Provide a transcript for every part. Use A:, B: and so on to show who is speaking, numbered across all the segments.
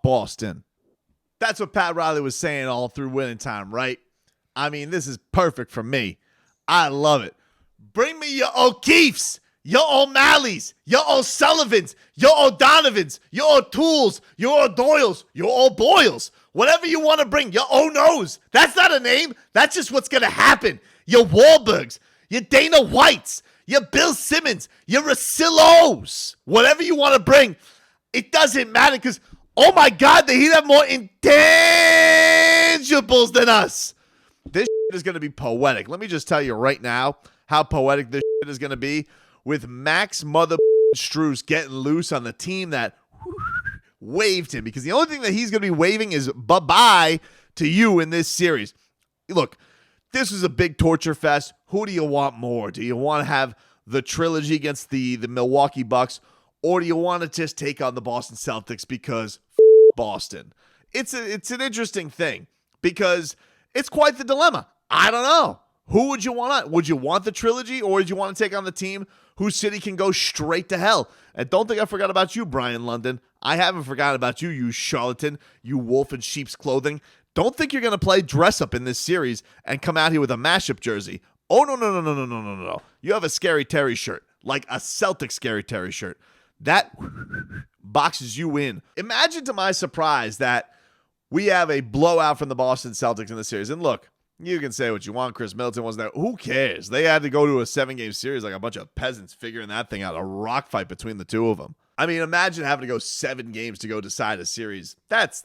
A: Boston. That's what Pat Riley was saying all through winning time, right? I mean, this is perfect for me. I love it. Bring me your O'Keefes, your O'Malleys, your O'Sullivans, your O'Donovans, your O'Tools, your O'Doyles, your O'Boyles. Whatever you want to bring, your O'Nos. That's not a name. That's just what's going to happen. Your Wahlbergs, your Dana Whites, your Bill Simmons, your Rosillos. Whatever you want to bring, it doesn't matter because, oh my God, the Heat have more intangibles than us. This is going to be poetic. Let me just tell you right now how poetic this is going to be with Max Mother Strus getting loose on the team that waved him, because the only thing that he's going to be waving is bye-bye to you in this series. Look, this is a big torture fest. Who do you want more? Do you want to have the trilogy against the Milwaukee Bucks, or do you want to just take on the Boston Celtics because Boston? It's an interesting thing because it's quite the dilemma. I don't know. Who would you want? Would you want the trilogy, or would you want to take on the team whose city can go straight to hell? And don't think I forgot about you, Brian London. I haven't forgotten about you, you charlatan, you wolf in sheep's clothing. Don't think you're going to play dress up in this series and come out here with a mashup jersey. Oh, no. You have a Scary Terry shirt, like a Celtic Scary Terry shirt. That boxes you in. Imagine to my surprise that we have a blowout from the Boston Celtics in the series. And look, you can say what you want. Chris Middleton wasn't there. Who cares? They had to go to a 7-game series like a bunch of peasants figuring that thing out. A rock fight between the two of them. I mean, imagine having to go 7 games to go decide a series. That's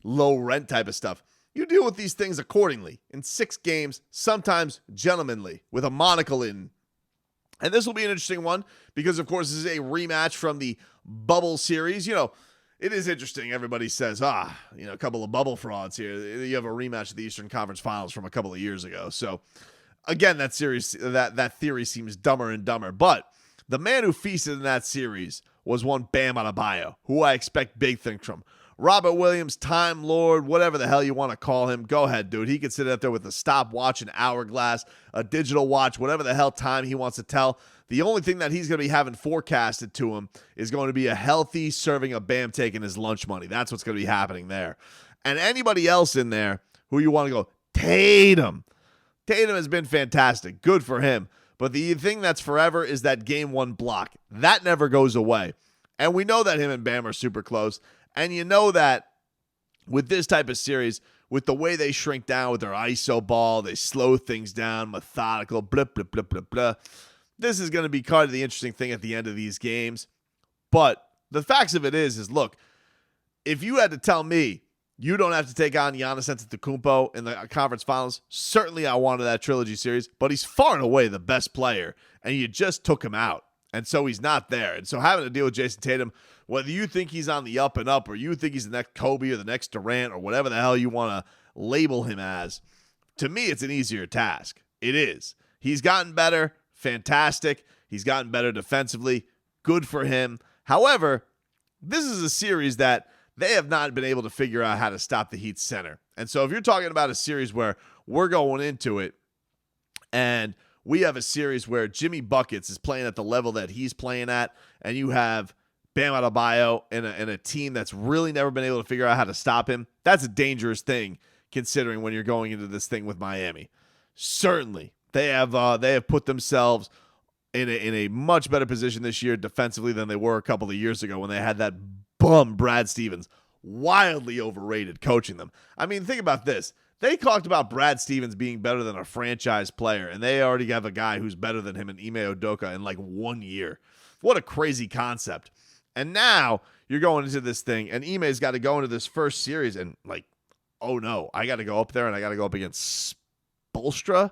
A: low rent type of stuff. You deal with these things accordingly. In 6 games, sometimes gentlemanly, with a monocle in. And this will be an interesting one because, of course, this is a rematch from the bubble series. You know, it is interesting. Everybody says, a couple of bubble frauds here. You have a rematch of the Eastern Conference Finals from a couple of years ago. So, again, that series, that theory seems dumber and dumber. But the man who feasted in that series was one Bam Adebayo, who I expect big things from. Robert Williams, Time Lord, whatever the hell you want to call him, go ahead, dude. He could sit out there with a stopwatch, an hourglass, a digital watch, whatever the hell time he wants to tell. The only thing that he's going to be having forecasted to him is going to be a healthy serving of Bam taking his lunch money. That's what's going to be happening there. And anybody else in there who you want to go, Tatum. Tatum has been fantastic. Good for him. But the thing that's forever is that game 1 block. That never goes away. And we know that him and Bam are super close. And you know that with this type of series, with the way they shrink down with their ISO ball, they slow things down, methodical, blah, blah, blah, blah, blah. This is going to be kind of the interesting thing at the end of these games. But the facts of it is look, if you had to tell me you don't have to take on Giannis Antetokounmpo in the conference finals, certainly I wanted that trilogy series, but he's far and away the best player, and you just took him out. And so he's not there. And so having to deal with Jason Tatum, whether you think he's on the up and up or you think he's the next Kobe or the next Durant or whatever the hell you want to label him as, to me, it's an easier task. It is. He's gotten better. Fantastic. He's gotten better defensively. Good for him. However, this is a series that they have not been able to figure out how to stop the Heat center. And so if you're talking about a series where we're going into it and we have a series where Jimmy Buckets is playing at the level that he's playing at, and you have Bam Adebayo and a team that's really never been able to figure out how to stop him, that's a dangerous thing considering when you're going into this thing with Miami. Certainly, they have put themselves in a much better position this year defensively than they were a couple of years ago when they had that bum Brad Stevens, wildly overrated, coaching them. I mean, think about this. They talked about Brad Stevens being better than a franchise player, and they already have a guy who's better than him in Ime Udoka in like 1 year. What a crazy concept. And now you're going into this thing, and Ime's got to go into this first series, and like, oh no, I got to go up there, and I got to go up against Spoelstra.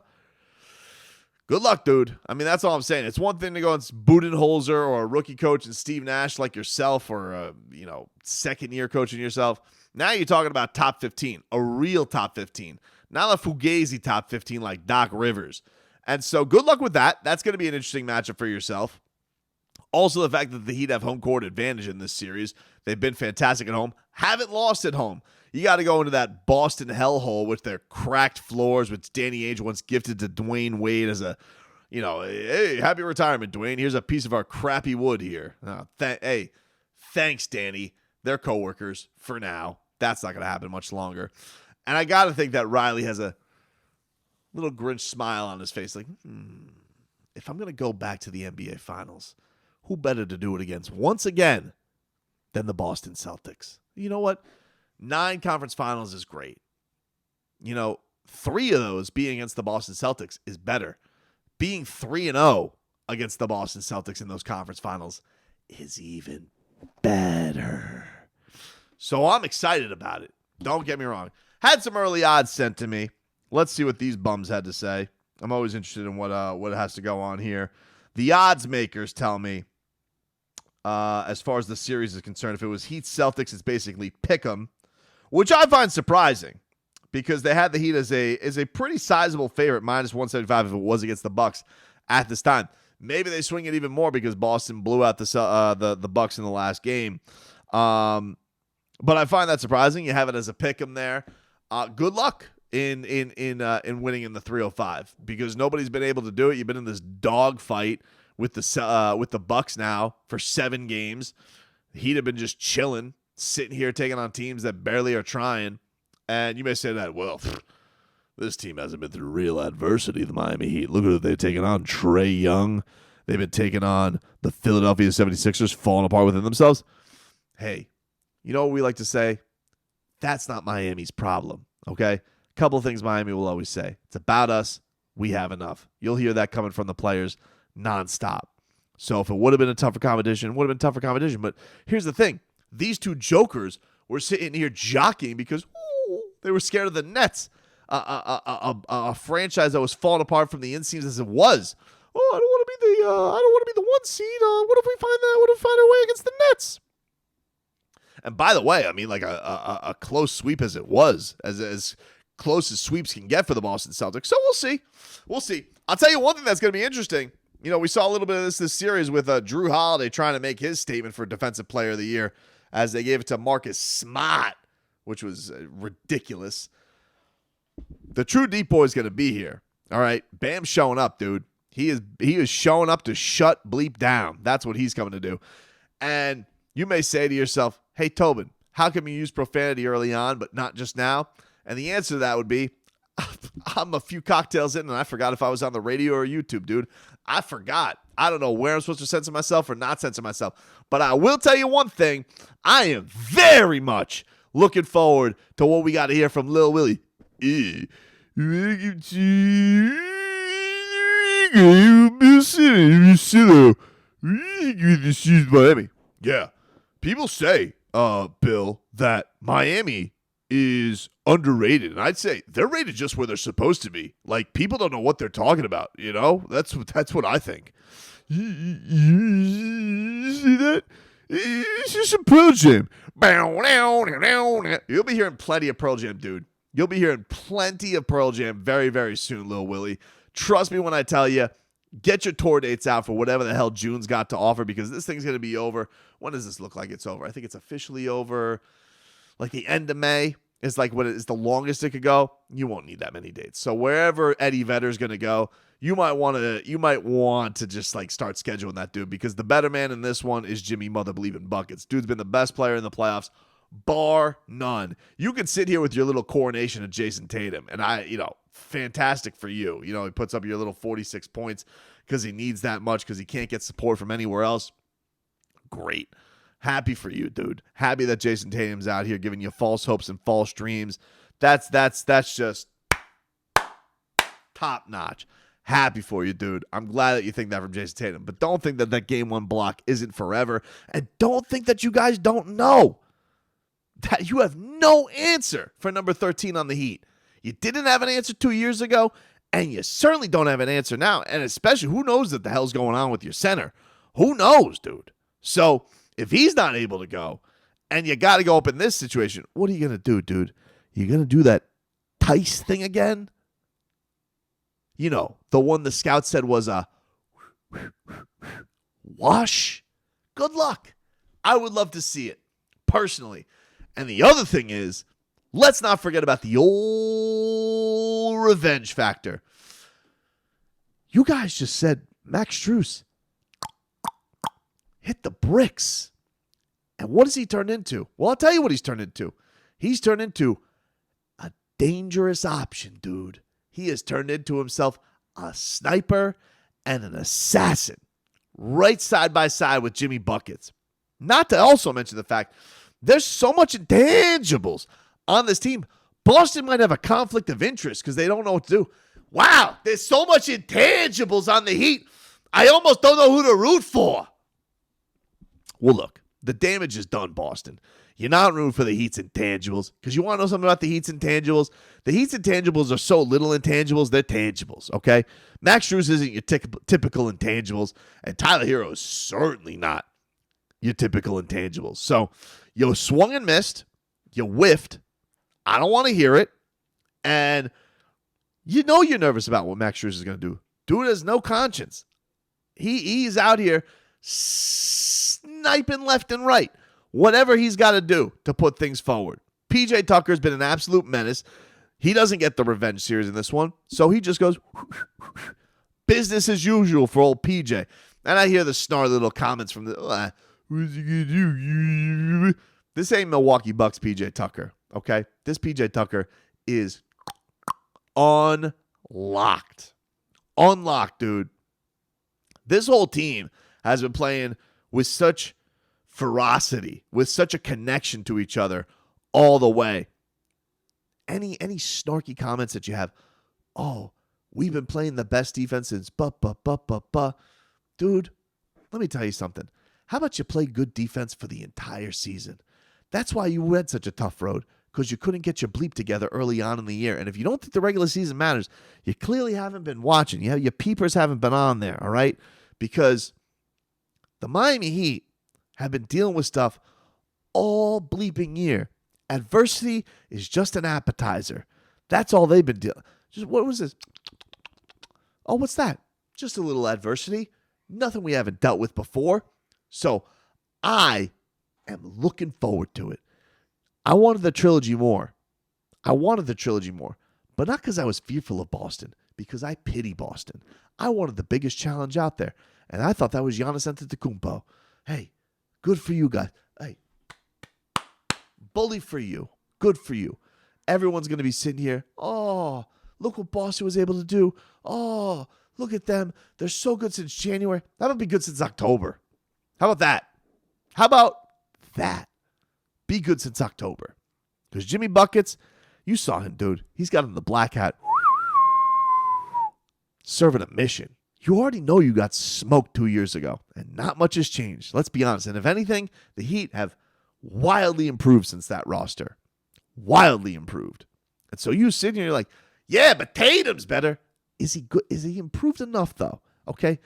A: Good luck, dude. I mean, that's all I'm saying. It's one thing to go against Budenholzer or a rookie coach and Steve Nash like yourself, or a second-year coaching yourself. Now you're talking about top 15, a real top 15, not a Fugazi top 15 like Doc Rivers. And so good luck with that. That's going to be an interesting matchup for yourself. Also, the fact that the Heat have home court advantage in this series. They've been fantastic at home. Haven't lost at home. You got to go into that Boston hellhole with their cracked floors, which Danny Ainge once gifted to Dwayne Wade as a, hey, happy retirement, Dwayne. Here's a piece of our crappy wood here. Hey, thanks, Danny. They're coworkers for now. That's not going to happen much longer. And I got to think that Riley has a little Grinch smile on his face. Like, if I'm going to go back to the NBA Finals, who better to do it against once again than the Boston Celtics? You know what? 9 conference finals is great. 3 of those being against the Boston Celtics is better. Being 3-0 against the Boston Celtics in those conference finals is even better. So I'm excited about it. Don't get me wrong. Had some early odds sent to me. Let's see what these bums had to say. I'm always interested in what has to go on here. The odds makers tell me, as far as the series is concerned, if it was Heat Celtics, it's basically pick 'em, which I find surprising because they had the Heat as a pretty sizable favorite, -175 if it was against the Bucks at this time. Maybe they swing it even more because Boston blew out the Bucks in the last game. But I find that surprising. You have it as a pick 'em there. Good luck in winning in the 305 because nobody's been able to do it. You've been in this dog fight with the Bucks now for 7 games. The Heat have been just chilling, sitting here taking on teams that barely are trying. And you may say that, well, this team hasn't been through real adversity, the Miami Heat. Look at what they've taken on. Trae Young. They've been taking on the Philadelphia 76ers, falling apart within themselves. Hey, you know what we like to say? That's not Miami's problem, okay? A couple of things Miami will always say. It's about us. We have enough. You'll hear that coming from the players nonstop. So if it would have been a tougher competition, it would have been tougher competition. But here's the thing. These two jokers were sitting here jockeying because they were scared of the Nets, a franchise that was falling apart from the inseams as it was. Oh, I don't want to be the 1 seed. What if we find our way against the Nets? And by the way, I mean, like a close sweep as it was, as close as sweeps can get for the Boston Celtics. So we'll see. I'll tell you one thing that's going to be interesting. We saw a little bit of this series with Drew Holiday trying to make his statement for Defensive Player of the Year as they gave it to Marcus Smart, which was ridiculous. The true deep boy is going to be here. All right, Bam's showing up, dude. He is showing up to shut bleep down. That's what he's coming to do. And you may say to yourself, hey, Tobin, how come you use profanity early on but not just now? And the answer to that would be, I'm a few cocktails in and I forgot if I was on the radio or YouTube, dude. I forgot. I don't know where I'm supposed to censor myself or not censor myself. But I will tell you one thing. I am very much looking forward to what we got to hear from Lil Willie. Miami. Yeah. People say, Bill, that Miami is underrated. And I'd say they're rated just where they're supposed to be. Like, people don't know what they're talking about, That's what I think. You see that? It's just a Pearl Jam. You'll be hearing plenty of Pearl Jam, dude. You'll be hearing plenty of Pearl Jam very, very soon, Lil Willie. Trust me when I tell you, get your tour dates out for whatever the hell June's got to offer because this thing's going to be over. When does this look like it's over? I think it's officially over like the end of May. It's like what is the longest it could go. You won't need that many dates. So wherever Eddie Vedder's going to go, you might want to just like start scheduling that dude because the better man in this one is Jimmy Mother Believin' Buckets. Dude's been the best player in the playoffs, bar none. You can sit here with your little coronation of Jason Tatum, and fantastic for you. He puts up your little 46 points because he needs that much because he can't get support from anywhere else. Great. Happy for you, dude. Happy that Jason Tatum's out here giving you false hopes and false dreams. That's just top notch. Happy for you, dude. I'm glad that you think that from Jason Tatum. But don't think that game 1 block isn't forever. And don't think that you guys don't know that you have no answer for number 13 on the Heat. You didn't have an answer 2 years ago, and you certainly don't have an answer now. And especially, who knows what the hell's going on with your center? Who knows, dude? So if he's not able to go, and you got to go up in this situation, what are you going to do, dude? You going to do that Tice thing again? The one the scout said was a wash? Good luck. I would love to see it, personally. And the other thing is, let's not forget about the old revenge factor. You guys just said Max Strus hit the bricks. And what has he turned into? Well, I'll tell you what he's turned into. He's turned into a dangerous option, dude. He has turned into himself a sniper and an assassin, right side by side with Jimmy Buckets. Not to also mention the fact there's so much intangibles on this team. Boston might have a conflict of interest because they don't know what to do. Wow, there's so much intangibles on the Heat. I almost don't know who to root for. Well, look, the damage is done, Boston. You're not rooting for the Heat's intangibles because you want to know something about the Heat's intangibles? The Heat's intangibles are so little intangibles, they're tangibles, okay? Max Strus isn't your typical intangibles, and Tyler Hero is certainly not your typical intangibles. So you swung and missed. You whiffed. I don't want to hear it. And you know you're nervous about what Max Strus is going to do. Dude has no conscience. He's out here sniping left and right. Whatever he's got to do to put things forward. PJ Tucker's been an absolute menace. He doesn't get the revenge series in this one, so he just goes business as usual for old PJ. And I hear the snarly little comments from the, what's he gonna do? This ain't Milwaukee Bucks PJ Tucker, okay? This PJ Tucker is unlocked. Unlocked, dude. This whole team has been playing with such ferocity, with such a connection to each other all the way. Any snarky comments that you have, oh, we've been playing the best defense since Dude, let me tell you something. How about you play good defense for the entire season? That's why you had such a tough road, because you couldn't get your bleep together early on in the year. And if you don't think the regular season matters, you clearly haven't been watching. Your peepers haven't been on there, all right? Because the Miami Heat have been dealing with stuff all bleeping year. Adversity is just an appetizer. That's all they've been dealing. Just what was this? Oh, what's that? Just a little adversity. Nothing we haven't dealt with before. So I am looking forward to it. I wanted the trilogy more. But not because I was fearful of Boston, because I pity Boston. I wanted the biggest challenge out there, and I thought that was Giannis Antetokounmpo. Hey, good for you guys. Hey, bully for you. Good for you. Everyone's going to be sitting here. Oh, look what Boston was able to do. Oh, look at them. They're so good since January. How about be good since October? How about that? Be good since October. Because Jimmy Buckets, you saw him, dude. He's got on the black hat. Serving a mission. You already know you got smoked 2 years ago, and not much has changed. Let's be honest. And if anything, the Heat have wildly improved since that roster. Wildly improved. And so you sit here, you're like, yeah, but Tatum's better. Is he good? Is he improved enough, though? Okay?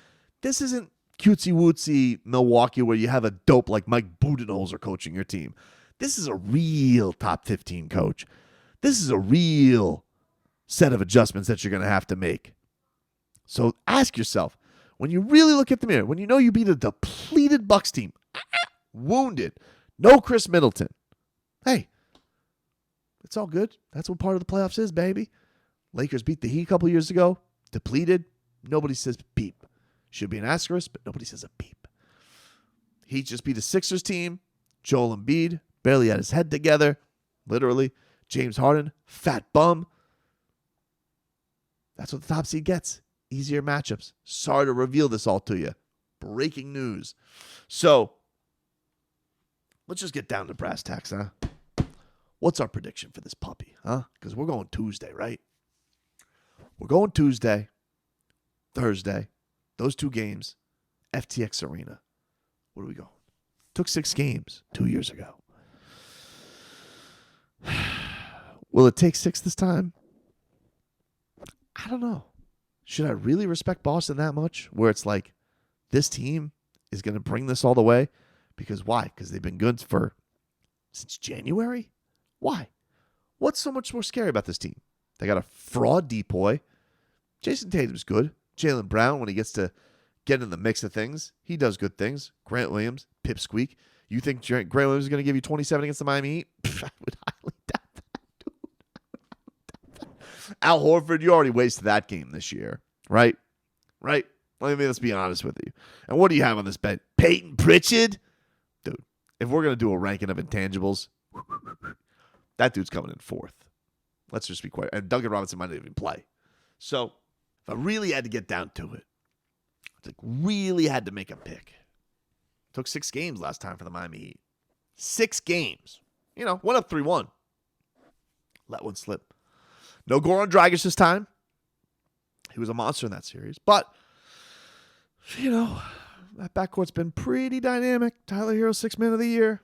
A: This isn't cutesy-wootsy Milwaukee where you have a dope like Mike Budenholzer coaching your team. This is a real top 15 coach. This is a real set of adjustments that you're going to have to make. So ask yourself, when you really look at the mirror, when you know you beat a depleted Bucks team, wounded, no Chris Middleton, hey, it's all good. That's what part of the playoffs is, baby. Lakers beat the Heat a couple years ago, depleted. Nobody says beep. Should be an asterisk, but nobody says a beep. Heat just beat a Sixers team. Joel Embiid barely had his head together, literally. James Harden, fat bum. That's what the top seed gets. Easier matchups. Sorry to reveal this all to you. Breaking news. So, let's just get down to brass tacks, huh? What's our prediction for this puppy, huh? Because we're going Tuesday, right? We're going Tuesday, Thursday. Those 2 games, FTX Arena. What do we go? Took 6 games 2 years ago. Will it take 6 this time? I don't know. Should I really respect Boston that much? Where it's like, this team is going to bring this all the way? Because why? Because they've been good since January? Why? What's so much more scary about this team? They got a fraud depoy. Jason Tatum's good. Jaylen Brown, when he gets to get in the mix of things, he does good things. Grant Williams, pipsqueak. You think Grant Williams is going to give you 27 against the Miami Heat? I would highly doubt that, dude. Al Horford, you already wasted that game this year, right? Let's be honest with you. And what do you have on this bed? Peyton Pritchard? Dude, if we're going to do a ranking of intangibles, that dude's coming in fourth. Let's just be quiet. And Duncan Robinson might not even play. So if I really had to get down to it, really had to make a pick. Took 6 games last time for the Miami Heat. 6 games. Went up 3-1. Let one slip. No Goran Dragic this time. He was a monster in that series. But, that backcourt's been pretty dynamic. Tyler Hero, 6th man of the year.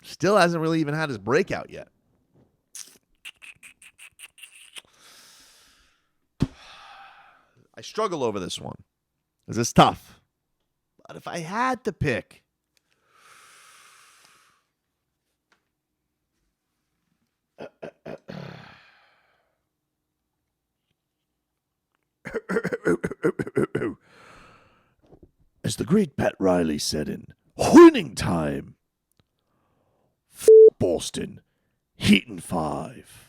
A: Still hasn't really even had his breakout yet. I struggle over this one. This is tough. But if I had to pick, as the great Pat Riley said in Winning Time, Boston, Heat in 5.